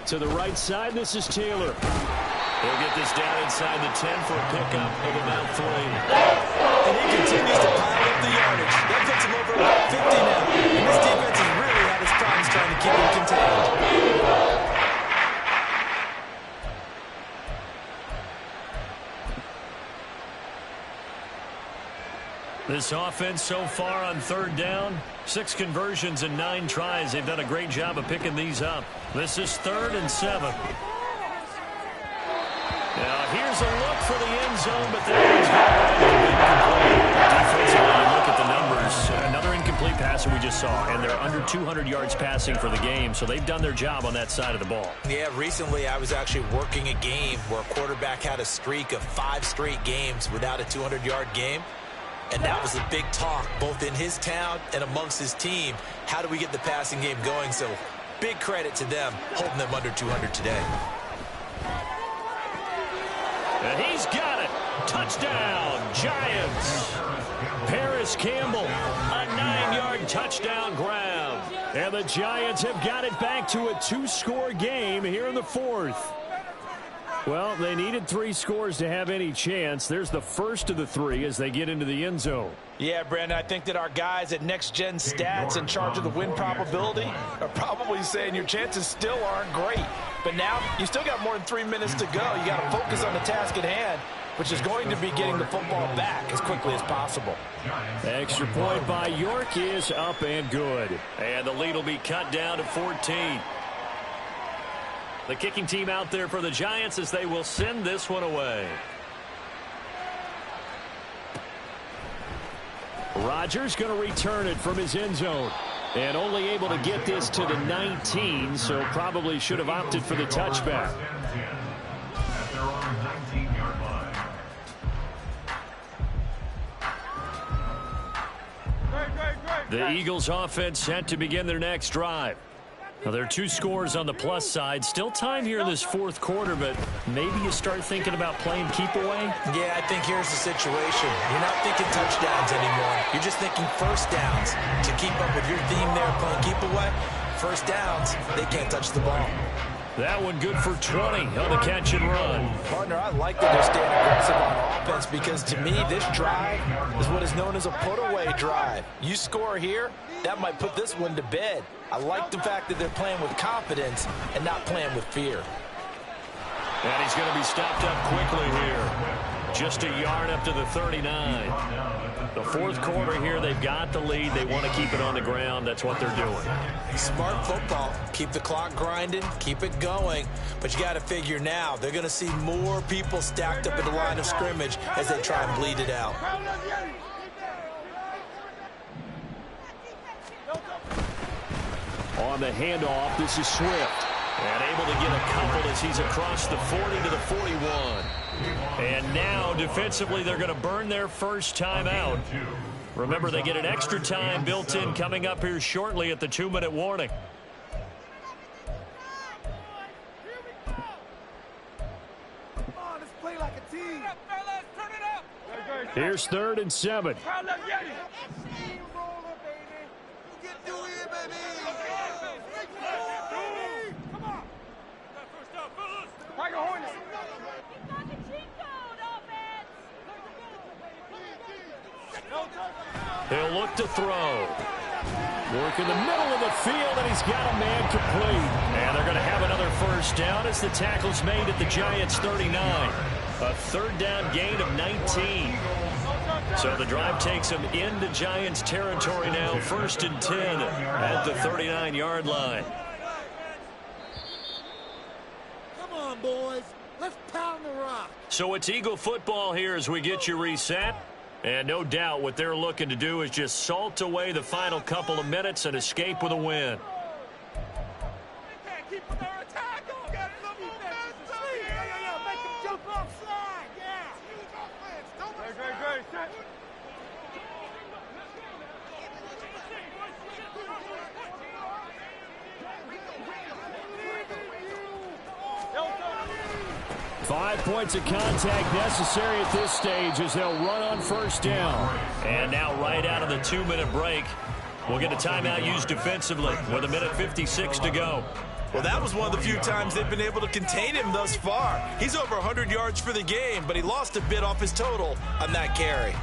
To the right side, this is Taylor. He'll get this down inside the 10 for a pickup of about 3. And he continues to pile up the yardage. That puts him over about 50 now. And this defense has really had its problems trying to keep him contained. This offense so far on third down, 6 conversions and 9 tries. They've done a great job of picking these up. This is 3rd and 7. Now here's a look for the end zone, but that one's going to be incomplete. Defensively, you look at the numbers. Another incomplete pass that we just saw, and they're under 200 yards passing for the game, so they've done their job on that side of the ball. Yeah, recently I was actually working a game where a quarterback had a streak of 5 straight games without a 200-yard game. And that was a big talk, both in his town and amongst his team. How do we get the passing game going? So big credit to them, holding them under 200 today. And he's got it. Touchdown, Giants. Paris Campbell, a 9-yard touchdown grab. And the Giants have got it back to a 2-score game here in the fourth. Well, they needed 3 scores to have any chance. There's the first of the 3 as they get into the end zone. Yeah, Brandon, I think that our guys at Next Gen Stats in charge of the win probability are probably saying your chances still aren't great. But now you still got more than 3 minutes to go. You got to focus on the task at hand, which is going to be getting the football back as quickly as possible. Extra point by York is up and good. And the lead will be cut down to 14. The kicking team out there for the Giants as they will send this one away. Rodgers going to return it from his end zone. And only able to get this to the 19, so probably should have opted for the touchback. At their own 19-yard line. The Eagles offense set to begin their next drive. Now, there are 2 scores on the plus side. Still time here in this fourth quarter, but maybe you start thinking about playing keep away? Yeah, I think here's the situation. You're not thinking touchdowns anymore. You're just thinking first downs. To keep up with your theme there, playing keep away, first downs, they can't touch the ball. That one good for 20 on the catch and run. Partner, I like that they're staying aggressive on offense because to me, this drive is what is known as a put-away drive. You score here, that might put this one to bed. I like the fact that they're playing with confidence and not playing with fear. And he's going to be stopped up quickly here. Just a yard up to the 39. The fourth quarter here, they've got the lead. They want to keep it on the ground. That's what they're doing. Smart football. Keep the clock grinding. Keep it going. But you got to figure now, they're going to see more people stacked up at the line of scrimmage as they try and bleed it out. On the handoff, this is Swift. And able to get a couple as he's across the 40 to the 41. And now, defensively, they're going to burn their first time out. Remember, they get an extra time built in coming up here shortly at the 2-minute warning. Here's 3rd and 7. He'll look to throw. Work in the middle of the field, and he's got a man complete. And they're going to have another first down as the tackle's made at the Giants' 39. A 3rd down gain of 19. So the drive takes him into Giants territory now. 1st and 10 at the 39-yard line. Come on, boys. Let's pound the rock. So it's Eagle football here as we get you reset. And no doubt what they're looking to do is just salt away the final couple of minutes and escape with a win. Five points of contact necessary at this stage as they'll run on first down. And now right out of the 2-minute break, we'll get a timeout used defensively with 1:56 to go. Well, that was one of the few times they've been able to contain him thus far. He's over 100 yards for the game, but he lost a bit off his total on that carry.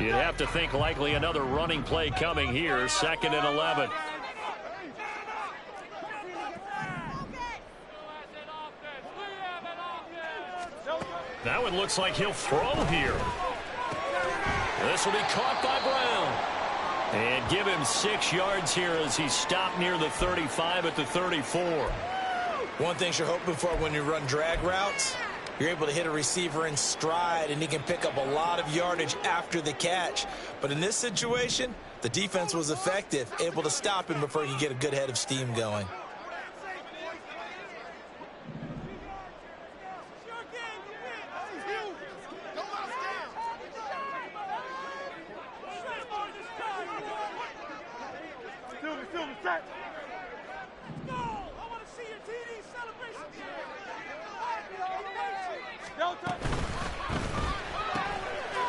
You'd have to think likely another running play coming here. 2nd and 11. Now it looks like he'll throw here. This will be caught by Brown. And give him 6 yards here as he's stopped near the 35 at the 34. One thing you're hoping for when you run drag routes, you're able to hit a receiver in stride, and he can pick up a lot of yardage after the catch. But in this situation, the defense was effective, able to stop him before he could get a good head of steam going.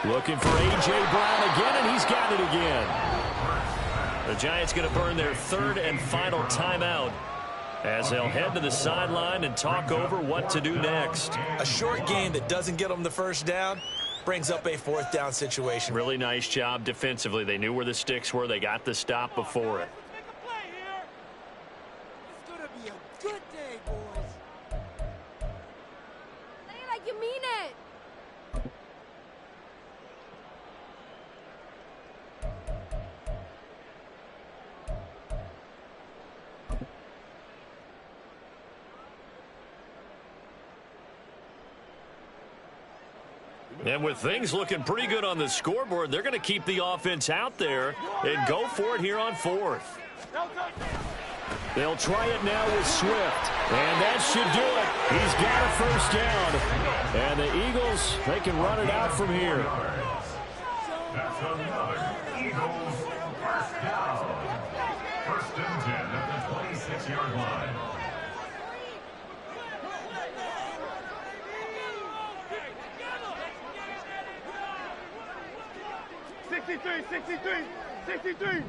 Looking for A.J. Brown again, and he's got it again. The Giants going to burn their 3rd and final timeout as they'll head to the sideline and talk over what to do next. A short game that doesn't get them the first down brings up a fourth down situation. Really nice job defensively. They knew where the sticks were. They got the stop before it. It's going to be a good day, boys. Say it like you mean it. And with things looking pretty good on the scoreboard, they're going to keep the offense out there and go for it here on fourth. They'll try it now with Swift. And that should do it. He's got a first down. And the Eagles, they can run it out from here. That's another Eagles first down. First and 10 at the 26-yard line. 63.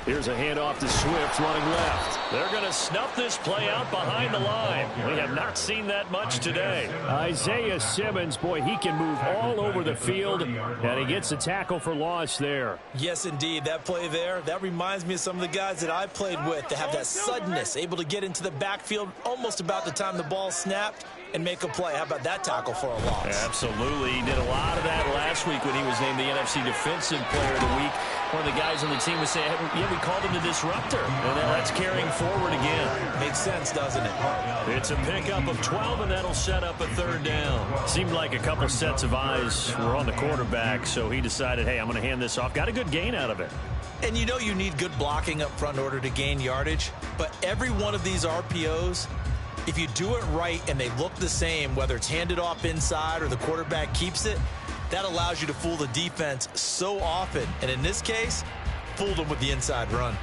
Here's a handoff to Swift running left. They're going to snuff this play out behind the line. We have not seen that much today. Isaiah Simmons, boy, he can move all over the field, and he gets a tackle for loss there. Yes, indeed. That play there, that reminds me of some of the guys that I played with that have that suddenness, able to get into the backfield almost about the time the ball snapped and make a play. How about that tackle for a loss? Absolutely. He did a lot of that last week when he was named the NFC Defensive Player of the Week. One of the guys on the team was saying, yeah, we called him the disruptor. And that's carrying forward again. Makes sense, doesn't it? It's a pickup of 12, and that'll set up a third down. Seemed like a couple sets of eyes were on the quarterback, so he decided, hey, I'm going to hand this off. Got a good gain out of it. And you know you need good blocking up front in order to gain yardage. But every one of these RPOs, if you do it right and they look the same, whether it's handed off inside or the quarterback keeps it, that allows you to fool the defense so often. And in this case, fooled them with the inside run.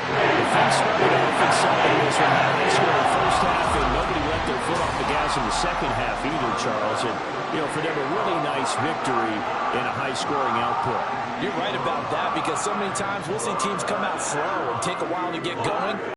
Defense started off inside this one. High scoring first half, and nobody let their foot off the gas in the second half either, Charles. And, for them, a really nice victory in a high-scoring output. You're right about that, because so many times we'll see teams come out slow and take a while to get going.